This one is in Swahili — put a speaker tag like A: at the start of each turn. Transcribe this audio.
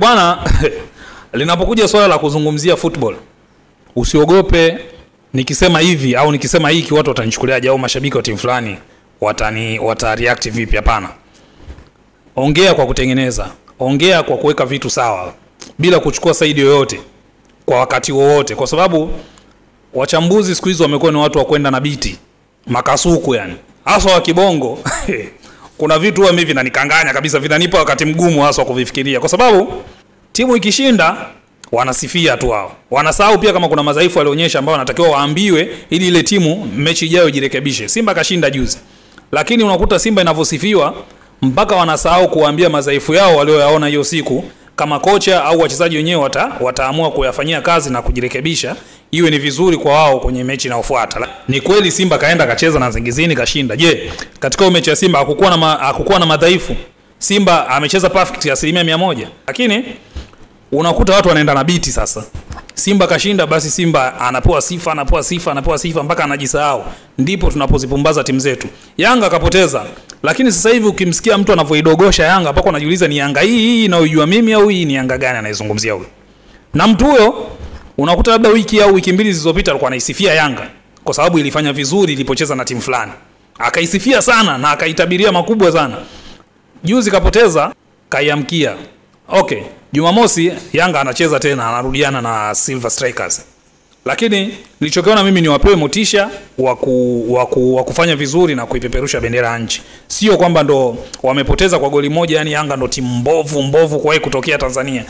A: Bwana linapokuja swala la kuzungumzia football, usiogope nikisema hivi au nikisema hiki watu watanichukuliaje au mashabiki wa timu fulani watareact vipi. Hapana. Ongea kwa kutengeneza, ongea kwa kuweka vitu sawa bila kuchukua side yoyote kwa wakati wowote, kwa sababu wachambuzi siku hizo wamekuwa ni watu wa kwenda na biti makasuku, yani hasa wa kibongo. Kuna vitu huwa mimi vinanikanganya kabisa, vinanipa wakati mgumu hasa kuvifikiria, kwa sababu timu ikishinda wanasifia tu wao, wanasahau pia kama kuna madhaifu walionyesha ambao wanatakiwa waambiwe ili ile timu mechi ijayo ijirekebishe. Simba kashinda juzi, lakini unakuta Simba inavyosifiwa mpaka wanasahau kuambia madhaifu yao walioyaona hiyo siku. Kama kocha au wachezaji wenyewe wataamua kuyafanyia kazi na kujirekebisha, iwe ni vizuri kwa wao kwenye mechi inayofuata. Ni kweli Simba kaenda kacheza na Zingizini kashinda. Je, katika mechi ya Simba hakukuwa na madhaifu? Simba amecheza perfect 100%. Lakini unakuta watu wanaenda na biti sasa. Simba kashinda, basi Simba anapewa sifa mpaka anajisahau. Ndipo tunapozipumbaza timu zetu. Yanga kapoteza, lakini sasa hivi ukimsikia mtu anavyoidogosha Yanga mpaka unajiuliza ni Yanga hii inayojua mimi au hii ni Yanga gani anaizungumzia huyo? Na mtu huyo unakuta labda wiki au wiki mbili zilizopita alikuwa anaisifia Yanga kwa sababu ilifanya vizuri ilipocheza na timu fulani. Akaisifia sana na akaitabiria makubwa sana. Juzi kapoteza, kaiamkia. Okay, Jumamosi Yanga anacheza tena, anarudiana na Silver Strikers. Lakini nilichokiona mimi ni wapewe motisha wa kufanya vizuri na kuipeperusha bendera ya nchi. Sio kwamba ndo wamepoteza kwa goli moja, yani Yanga ndo timu mbovu kwa kutokea Tanzania.